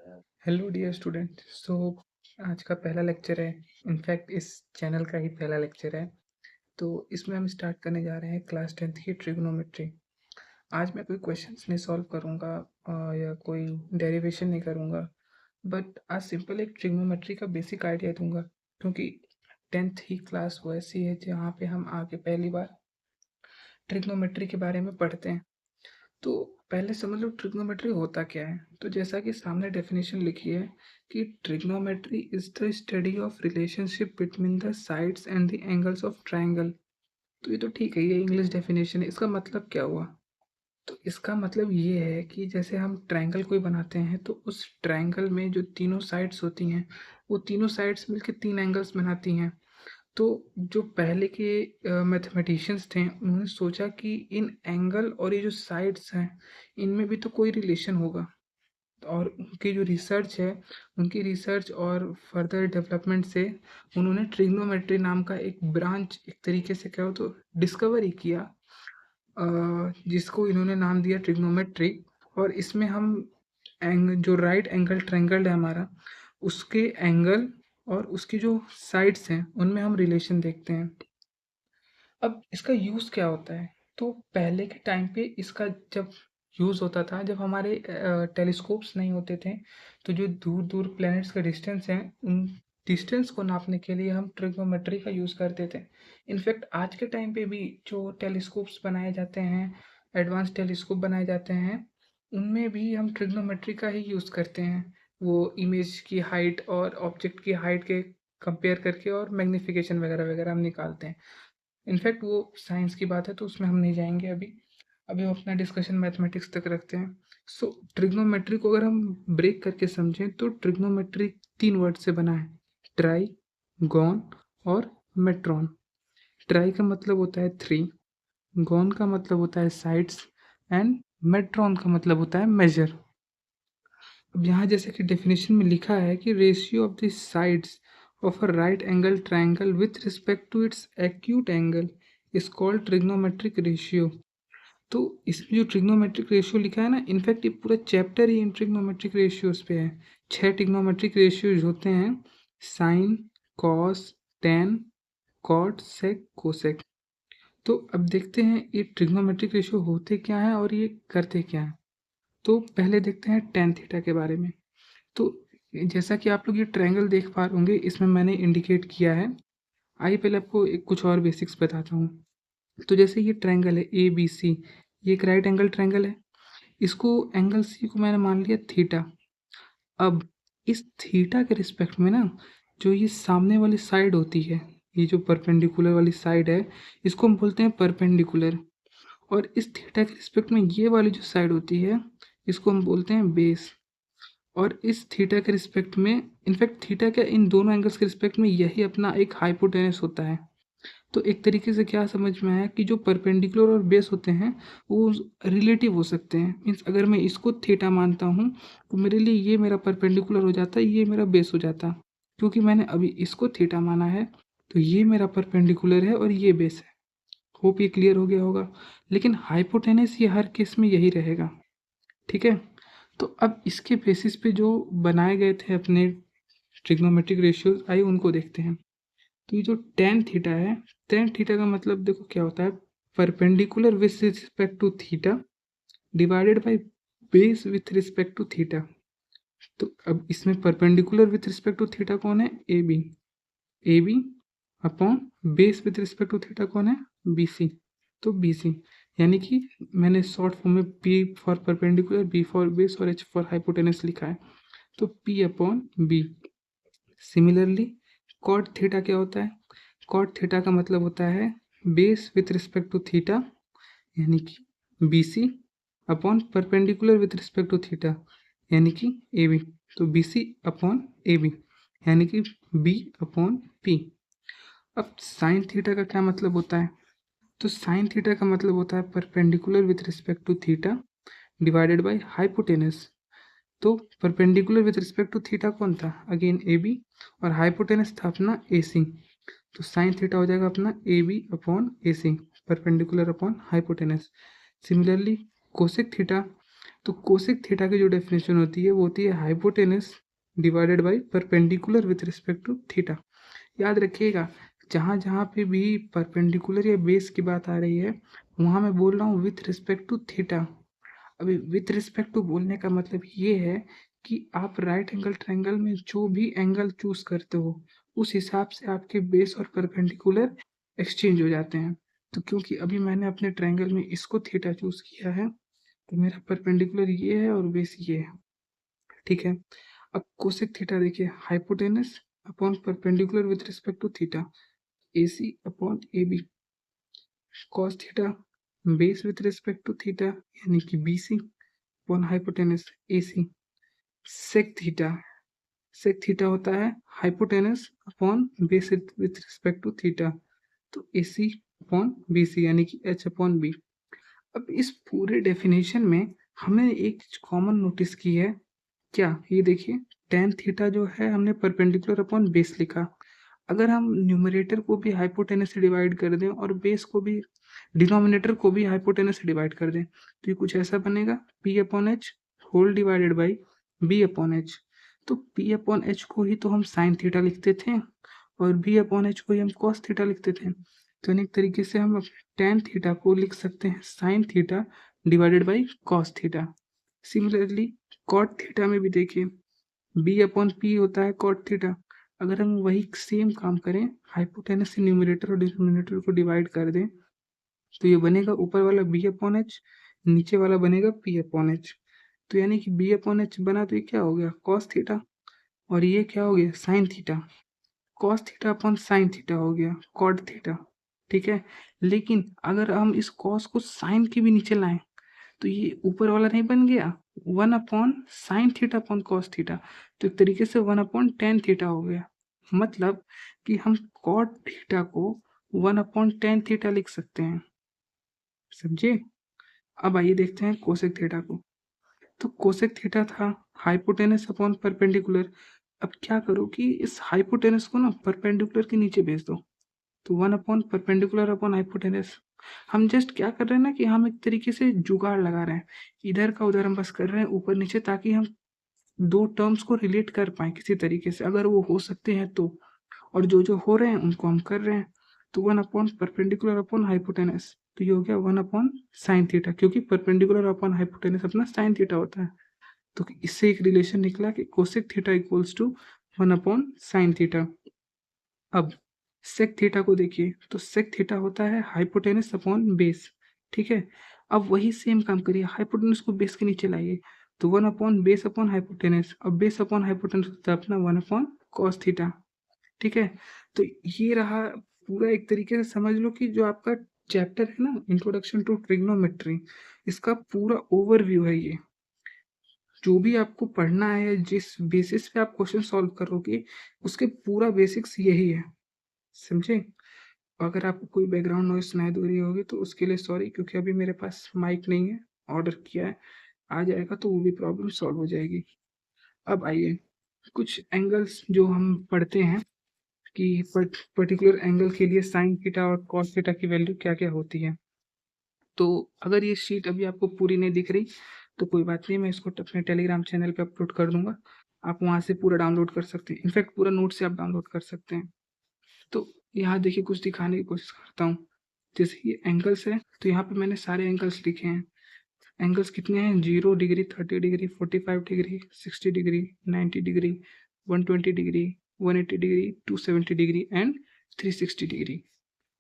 Hello dear student. आज का पहला लेक्चर है। इनफैक्ट इस चैनल का ही पहला लेक्चर है। तो इसमें हम स्टार्ट करने जा रहे हैं क्लास 10th की ट्रिग्नोमेट्री। आज मैं कोई क्वेश्चंस नहीं सॉल्व करूँगा या कोई डेरिवेशन नहीं करूँगा, बट आज सिंपल एक ट्रिग्नोमेट्री का बेसिक आइडिया दूंगा, क्योंकि 10th ही क्लास वो ऐसी है जहाँ पे हम आगे पहली बार ट्रिग्नोमेट्री के बारे में पढ़ते हैं। तो पहले समझ लो ट्रिग्नोमेट्री होता क्या है। तो जैसा कि सामने डेफिनेशन लिखी है कि trigonometry is the study of relationship between the sides and the angles of triangle. तो ये तो ठीक है, ये इंग्लिश डेफिनेशन है। इसका मतलब क्या हुआ? तो इसका मतलब ये है कि जैसे हम ट्रायंगल कोई बनाते हैं तो उस ट्रायंगल में जो तीनों साइड्स होती हैं वो तीनों साइड्स मिलकर तीन एंगल्स बनाती हैं। तो जो पहले के मैथमेटिशियंस थे उन्होंने सोचा कि इन एंगल और ये जो साइड्स हैं इनमें भी तो कोई रिलेशन होगा। और उनकी जो रिसर्च है, उनकी रिसर्च और फर्दर डेवलपमेंट से उन्होंने ट्रिग्नोमेट्री नाम का एक ब्रांच, एक तरीके से कहो तो डिस्कवर ही किया, जिसको इन्होंने नाम दिया ट्रिग्नोमेट्री। और इसमें हम जो राइट एंगल ट्रायंगल है हमारा, उसके एंगल और उसकी जो साइड्स हैं उनमें हम रिलेशन देखते हैं। अब इसका यूज़ क्या होता है? तो पहले के टाइम पे इसका जब यूज़ होता था, जब हमारे टेलीस्कोप्स नहीं होते थे, तो जो दूर दूर प्लैनेट्स का डिस्टेंस है उन डिस्टेंस को नापने के लिए हम ट्रिग्नोमेट्री का यूज़ करते थे। इनफैक्ट आज के टाइम पे भी जो टेलीस्कोप्स बनाए जाते हैं, एडवांस टेलीस्कोप बनाए जाते हैं, उनमें भी हम ट्रिग्नोमेट्री का ही यूज़ करते हैं। वो इमेज की हाइट और ऑब्जेक्ट की हाइट के कंपेयर करके और मैग्नीफिकेशन वगैरह वगैरह हम निकालते हैं। इनफैक्ट वो साइंस की बात है तो उसमें हम नहीं जाएंगे अभी। अभी हम अपना डिस्कशन मैथमेटिक्स तक रखते हैं। सो ट्रिग्नोमेट्री को अगर हम ब्रेक करके समझें तो ट्रिग्नोमेट्री तीन वर्ड से बना है: ट्राई, गॉन और मेट्रॉन। ट्राई का मतलब होता है थ्री, गॉन का मतलब होता है साइड्स, एंड मेट्रॉन का मतलब होता है मेजर। अब यहाँ जैसे कि डेफिनेशन में लिखा है कि ratio of the sides of a right angle triangle with respect to its acute angle is called trigonometric ratio. तो इसमें जो ट्रिग्नोमेट्रिक रेशियो लिखा है ना, इनफैक्ट ये पूरा चैप्टर ही इन ट्रिग्नोमेट्रिक रेशियोज पे है। 6 ट्रिग्नोमेट्रिक रेशियोज होते हैं: साइन, कॉस, टेन, कॉट, सेक, कोसेक। तो अब देखते हैं ये ट्रिग्नोमेट्रिक रेशियो होते क्या हैं और ये करते क्या हैं। तो पहले देखते हैं टेन थीटा के बारे में। तो जैसा कि आप लोग ये ट्रायंगल देख पा होंगे, इसमें मैंने इंडिकेट किया है। आइए पहले आपको एक कुछ और बेसिक्स बताता हूँ। तो जैसे ये ट्रायंगल है ए बी सी, ये एक राइट एंगल ट्रायंगल है। इसको एंगल सी को मैंने मान लिया थीटा। अब इस थीटा के रिस्पेक्ट में ना, जो ये सामने वाली साइड होती है, ये जो परपेंडिकुलर वाली साइड है, इसको हम बोलते हैं परपेंडिकुलर। और इस थीटा के रिस्पेक्ट में ये वाली जो साइड होती है, इसको हम बोलते हैं बेस। और इस थीटा के रिस्पेक्ट में, इनफैक्ट थीटा के इन दोनों एंगल्स के रिस्पेक्ट में यही अपना एक हाइपोटेनस होता है। तो एक तरीके से क्या समझ में आया कि जो परपेंडिकुलर और बेस होते हैं वो रिलेटिव हो सकते हैं। मीन्स अगर मैं इसको थीटा मानता हूँ तो मेरे लिए ये मेरा परपेंडिकुलर हो जाता है, ये मेरा बेस हो जाता। क्योंकि मैंने अभी इसको थीटा माना है तो ये मेरा परपेंडिकुलर है और ये बेस है। होप ये क्लियर हो गया होगा। लेकिन हाइपोटेनस ये हर केस में यही रहेगा। ठीक है। तो अब इसके बेसिस पे जो बनाए गए थे अपने ट्रिग्नोमेट्रिक रेशियोज, आइए उनको देखते हैं। तो ये जो टेन थीटा है, टेन थीटा का मतलब देखो क्या होता है: perpendicular with respect to theta divided by base with respect to theta. तो अब इसमें perpendicular with respect to theta कौन है? A B. A B upon base with respect to theta कौन है? B C. तो बी सी, यानी कि मैंने शॉर्ट फॉर्म में P for perpendicular, B for base और एच फॉर हाइपोटेनस लिखा है। तो P upon B. Similarly cot theta क्या होता है? कॉट थीटा का मतलब होता है base with respect to theta, यानी कि B C upon perpendicular with respect to theta, यानी कि ए बी। तो B C upon A B, यानी कि बी अपॉन पी। अब साइन थीटा का क्या मतलब होता है? तो साइन थीटा का मतलब होता है perpendicular with respect to theta divided by hypotenuse. तो perpendicular with respect to theta कौन था? Again A B. और हाइपोटेनस था अपना ए सी। तो साइन थीटा हो जाएगा अपना A B upon A C, perpendicular upon hypotenuse. Similarly cosec theta, तो कोसेक थीटा की जो डेफिनेशन होती है वो होती है hypotenuse divided by perpendicular with respect to theta. याद रखिएगा, जहाँ जहाँ पे भी परपेंडिकुलर या बेस की बात आ रही है वहाँ मैं बोल रहा हूँ विथ रिस्पेक्ट टू थीटा। अभी विथ रिस्पेक्ट टू बोलने का मतलब ये है कि आप राइट एंगल ट्रायंगल में जो भी एंगल चूज करते हो उस हिसाब से आपके बेस और परपेंडिकुलर एक्सचेंज हो जाते हैं। तो क्योंकि अभी मैंने अपने ट्रायंगल में इसको थीटा चूज किया है तो मेरा परपेंडिकुलर ये है और बेस ये है। ठीक है, अब कोसेक थीटा देखिए, hypotenuse upon perpendicular with respect to theta, A C upon A B, cos theta base with respect to theta यानी कि B C upon hypotenuse A C, sec theta, sec theta होता है hypotenuse upon base with respect to theta, तो A C upon B C यानी कि H upon B. अब इस पूरे डेफिनेशन में हमने एक चीज कॉमन नोटिस की है, क्या, ये देखिए, टेन थीटा जो है हमने परपेंडिकुलर अपॉन बेस लिखा। अगर हम न्यूमरेटर को भी हाइपोटेनस से डिवाइड कर दें और बेस को भी, डिनोमिनेटर को भी हाइपोटेनस से डिवाइड कर दें तो ये कुछ ऐसा बनेगा, P upon H whole divided by B upon H. तो पी अपॉन एच को ही तो हम साइन थीटा लिखते थे और बी अपॉन एच को ही हम कॉस थीटा लिखते थे। तो एक तरीके से हम टेन थीटा को लिख सकते हैं sine theta divided by cos theta. Similarly cot theta में भी देखिए, बी अपॉन पी होता है कॉट थीटा। अगर हम वही सेम काम करें, हाइपोटेनस से न्यूमरेटर और डिनोमिनेटर को डिवाइड कर दें तो ये बनेगा ऊपर वाला बी अपॉन एच, नीचे वाला बनेगा पी अपॉन एच। तो यानी कि बी अपॉन एच बना तो ये क्या हो गया कॉस थीटा और ये क्या हो गया sign theta. Cos theta upon sine theta हो गया कॉट थीटा। ठीक है, लेकिन अगर हम इस कॉस को साइन के भी नीचे लाएं तो ये ऊपर वाला नहीं बन गया one upon sine theta upon cos theta, तो एक तरीके से वन अपॉन टेन थीटा हो गया। मतलब कि हम कॉट थीटा को वन अपॉन टेन थीटा लिख सकते हैं, समझे। अब आइए देखते हैं कोसेक थीटा को। तो कोसेक थीटा था हाइपोटेनस अपॉन परपेंडिकुलर। अब क्या करो कि इस हाइपोटेनस को ना परपेंडिकुलर के नीचे भेज दो, तो one upon perpendicular upon hypotenuse. हम जस्ट क्या कर रहे हैं ना कि हम एक तरीके से जुगाड़ लगा रहे हैं, इधर का उधर हम बस कर रहे हैं ऊपर नीचे, ताकि हम दो टर्म्स को रिलेट कर पाए किसी तरीके से, अगर वो हो सकते हैं तो। और जो जो हो रहे हैं उनको हम कर रहे हैं। तो one upon perpendicular upon hypotenuse, तो ये हो गया वन अपॉन साइन थीटा, क्योंकि परपेंडिकुलर अपॉन हाइपोटेनस अपना साइन थीटा होता है। तो इससे एक रिलेशन निकला कि cosec theta equals to one upon sine theta. अब सेक थीटा को देखिए, तो सेक थीटा होता है हाइपोटेनस अपॉन बेस। ठीक है, अब वही सेम काम करिए, हाइपोटेनस को बेस के नीचे लाइए, तो one upon base upon hypotenuse. अब बेस अपॉन हाइपोटेनस होता है अपना वन अपॉन कॉस थीटा। ठीक है, तो ये रहा पूरा, एक तरीके से समझ लो कि जो आपका चैप्टर है ना इंट्रोडक्शन टू ट्रिग्नोमेट्री, इसका पूरा ओवरव्यू है ये। जो भी आपको पढ़ना है, जिस बेसिस पे आप क्वेश्चन सॉल्व करोगे, उसके पूरा बेसिक्स यही है, समझे। अगर आपको कोई बैकग्राउंड नॉइज सुनाई दे रही होगी तो उसके लिए सॉरी, क्योंकि अभी मेरे पास माइक नहीं है, ऑर्डर किया है, आ जाएगा तो वो भी प्रॉब्लम सॉल्व हो जाएगी। अब आइए कुछ एंगल्स जो हम पढ़ते हैं कि पर्टिकुलर एंगल के लिए साइन थीटा और कॉस थीटा की वैल्यू क्या क्या होती है। तो अगर ये शीट अभी आपको पूरी नहीं दिख रही तो कोई बात नहीं, मैं इसको अपने टेलीग्राम चैनल पे अपलोड कर दूंगा, आप वहाँ से पूरा डाउनलोड कर सकते हैं, इनफैक्ट पूरा नोट से आप डाउनलोड कर सकते हैं। तो यहाँ देखिए कुछ दिखाने की कोशिश करता हूँ। जैसे ये एंगल्स है तो यहाँ पे मैंने सारे एंगल्स लिखे हैं। एंगल्स कितने हैं, 0 degree, 30 degree, 45 degree, 60 degree, 90 degree, 120 degree, 180 degree, 270 degree and 360 degree.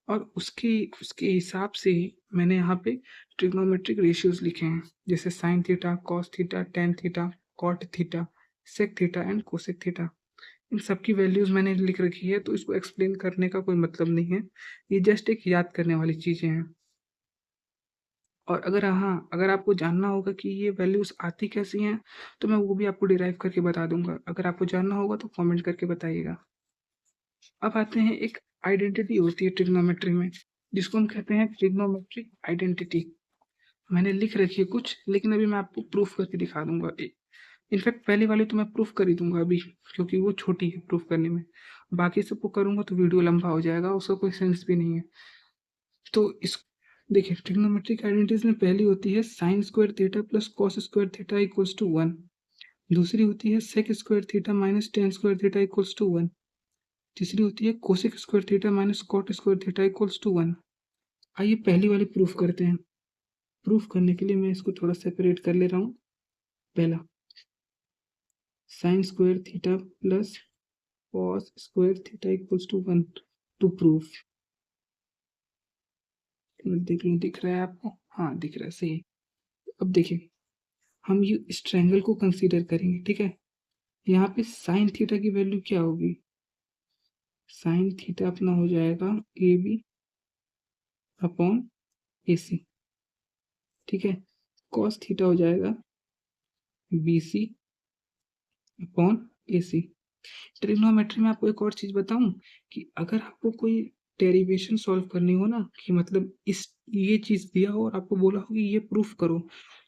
और उसके उसके हिसाब से मैंने यहाँ पे ट्रिग्नोमेट्रिक रेशियोज लिखे हैं, जैसे sine theta, cos theta, tan theta, cot theta, sec theta and cosec theta. इन सब की वैल्यूज मैंने लिख रखी है, तो इसको एक्सप्लेन करने का कोई मतलब नहीं है, ये जस्ट एक याद करने वाली चीजें हैं। और अगर हाँ, अगर आपको जानना होगा कि ये वैल्यूज आती कैसी हैं तो मैं वो भी आपको डिराइव करके बता दूंगा, अगर आपको जानना होगा तो कमेंट करके बताइएगा। अब आते हैं, एक आइडेंटिटी होती है ट्रिग्नोमेट्री में जिसको हम कहते हैं ट्रिग्नोमेट्रिक आइडेंटिटी। मैंने लिख रखी है कुछ, लेकिन अभी मैं आपको प्रूफ करके दिखा दूंगा। इनफैक्ट पहली वाली तो मैं प्रूफ कर ही दूंगा अभी, क्योंकि वो छोटी है प्रूफ करने में। बाकी सबको करूंगा तो वीडियो लंबा हो जाएगा, उसका कोई सेंस भी नहीं है। तो देखिए ट्रिग्नोमेट्रिक आइडेंटिटीज में पहली होती है sine square theta plus cos square theta equals to 1। दूसरी होती है sec square theta minus tan square theta equals to 1। तीसरी होती है cosec square theta minus cot square theta equals to 1। आइए पहली वाली प्रूफ करते हैं। प्रूफ करने के लिए मैं इसको थोड़ा सेपरेट कर ले रहा हूँ। पहला sine square theta plus cos square theta equals to 1 to proof. देख लो दिख रहा है आपको? हाँ दिख रहा है, सही है। अब देखिए हम ये इस ट्रायंगल को कंसीडर करेंगे, ठीक है। यहाँ पे साइन थीटा की वैल्यू क्या होगी? साइन थीटा अपना हो जाएगा ए बी अपॉन ए सी, ठीक है। कॉस थीटा हो जाएगा B C upon A C. Trigonometry में आपको एक और चीज बताऊं कि अगर आपको कोई डेरिवेशन सॉल्व करनी हो ना, कि मतलब इस ये चीज दिया हो और आपको बोला हो कि ये प्रूफ करो,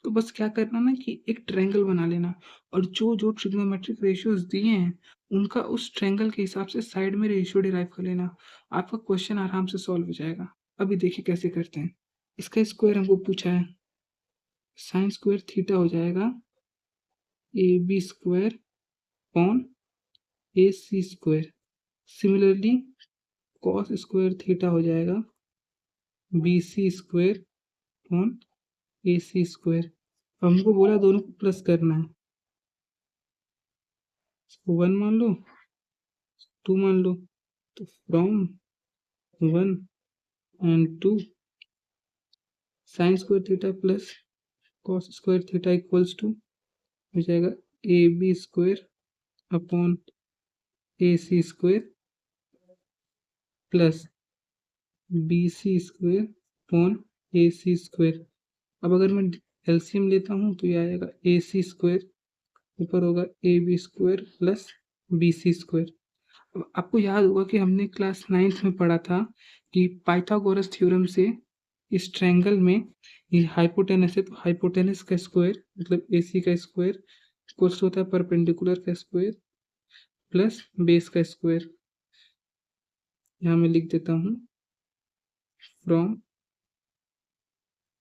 तो बस क्या करना ना कि एक ट्रायंगल बना लेना और जो जो ट्रिग्नोमेट्रिक रेशियोज दिए हैं उनका उस ट्रायंगल के हिसाब से साइड में रेशियो डिराइव कर लेना। आपका क्वेश्चन आराम से सॉल्व हो जाएगा। अभी देखिए कैसे करते हैं। इसका स्क्वायर हमको पूछा है, साइन स्क्वायर थीटा हो जाएगा A B square upon A C square. Similarly cos square theta हो जाएगा B C square upon A C square. हमको बोला दोनों को प्लस करना है, इसको 1 मान लो, 2 मान लो, तो from 1 and 2 sine square theta plus cos square theta equals to हो जाएगा A B square upon A C square plus B C square upon A C square. अब अगर मैं एलसीएम लेता हूँ तो ये आएगा ए सी स्क्वायर, ऊपर होगा A B square plus B C square. अब आपको याद होगा कि हमने क्लास 9th में पढ़ा था कि पाइथागोरस थ्योरम से इस ट्रायंगल में ये हाइपोटेनस है, तो हाइपोटेनस का स्क्वायर मतलब ए सी का स्क्वायर इक्वल्स होता है परपेंडिकुलर का स्क्वायर प्लस बेस का स्क्वायर। यहाँ मैं लिख देता हूँ फ्रॉम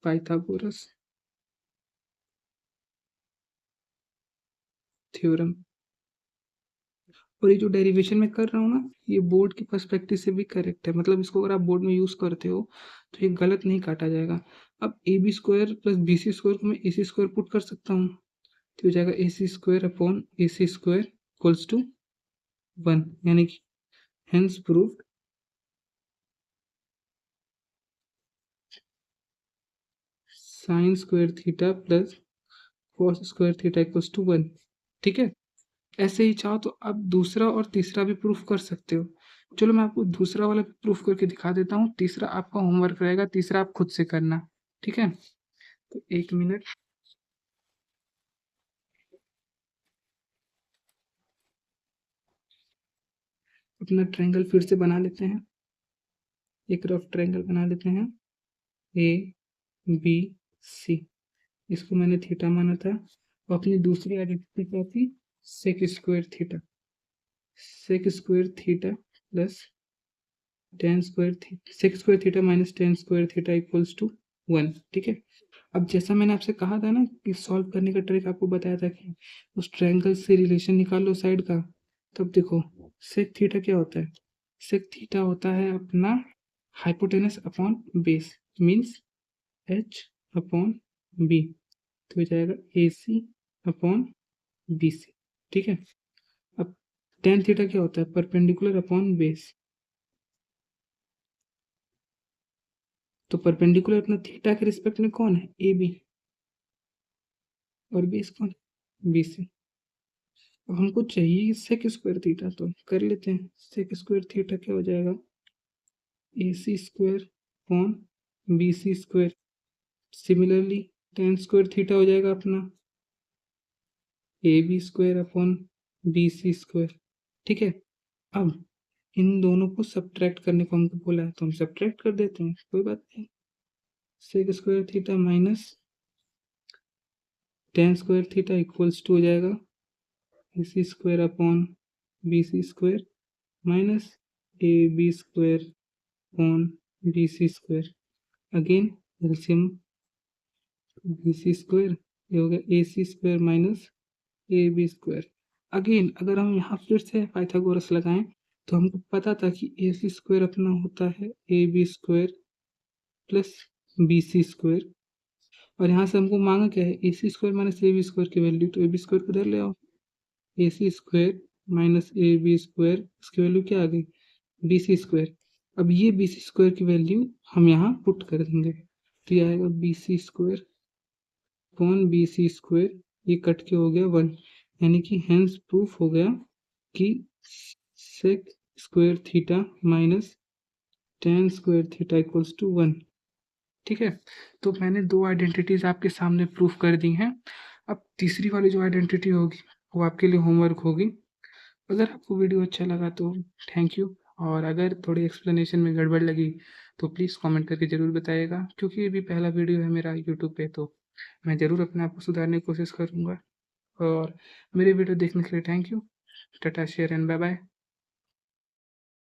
पाइथागोरस थ्योरम। और ये जो डेरिवेशन में कर रहा हूँ ना, ये बोर्ड के पर्सपेक्टिव से भी करेक्ट है। मतलब इसको अगर आप बोर्ड में यूज करते हो तो ये गलत नहीं काटा जाएगा। अब A B square plus B C square को मैं ए सी स्क्वायर पुट कर सकता हूँ, तो हो जाएगा A C square upon A C square equals to 1, यानी कि hence proved sine square theta plus cos square theta equals to 1। ठीक है। ऐसे ही चाहो तो आप दूसरा और तीसरा भी प्रूफ कर सकते हो। चलो मैं आपको दूसरा वाला प्रूफ करके दिखा देता हूँ, तीसरा आपका होमवर्क रहेगा, तीसरा आप खुद से करना। ठीक है, तो 1 मिनट। अपना ट्रायंगल फिर से बना लेते हैं, एक रफ ट्रायंगल बना लेते हैं ए बी सी। इसको मैंने थीटा माना था और अपनी दूसरी आइडेंटिटी क्या थी? Sec square theta. Sec square theta plus tan square theta, sec square theta minus tan square theta equals to 1। ठीक है। अब जैसा मैंने आपसे कहा था ना कि सॉल्व करने का ट्रिक आपको बताया था कि उस ट्रायंगल से रिलेशन निकालो साइड का। तब देखो सेक थीटा क्या होता है? सेक थीटा होता है अपना hypotenuse upon base, means H upon B, तो हो जाएगा ए सी अपॉन बी सी। ठीक है। अब टेन थीटा क्या होता है? परपेंडिकुलर अपॉन बेस, तो परपेंडिकुलर अपना थीटा के रिस्पेक्ट में कौन है? ए बी, और बेस कौन? B C. अब हमको चाहिए सेक स्क्वायर थीटा, तो कर लेते हैं। सेक स्क्वायर थीटा क्या हो जाएगा? A C square upon B C square. Similarly tan square theta हो जाएगा अपना A B square upon B C square. ठीक है। अब इन दोनों को सब्ट्रैक्ट करने को हमको बोला है, तो हम सब्ट्रैक्ट कर देते हैं, कोई बात नहीं। Sec square theta minus tan square theta equals to हो जाएगा A C square upon B C square minus A B square upon B C square. Again LCM BC square, ये हो गया AC square minus AB square. Again अगर हम यहाँ फिर से पाइथागोरस लगाएं तो हमको पता था कि AC स्क्वायर अपना होता है AB square plus BC square, और यहाँ से हमको मांगा क्या है, AC square minus AB square की वैल्यू, तो AB स्क्वायर को इधर ले आओ, AC square minus AB square, इसकी वैल्यू क्या आ गई, BC स्क्वायर। अब ये BC स्क्वायर की वैल्यू हम यहाँ पुट कर देंगे, तो ये आएगा BC square upon BC square, ये कट के हो गया 1, यानी कि हेंस प्रूफ हो गया कि sec square theta minus tan square theta equals to 1। ठीक है, तो मैंने 2 आइडेंटिटीज आपके सामने प्रूफ कर दी हैं। अब तीसरी वाली जो आइडेंटिटी होगी वो आपके लिए होमवर्क होगी। अगर आपको वीडियो अच्छा लगा तो थैंक यू, और अगर थोड़ी एक्सप्लेनेशन में गड़बड़ लगी तो प्लीज़ कमेंट करके ज़रूर बताइएगा, क्योंकि ये भी पहला वीडियो है मेरा यूट्यूब पे, तो मैं ज़रूर अपने आप को सुधारने की कोशिश करूँगा। और मेरे वीडियो देखने के लिए thank you. Tata, share and bye bye.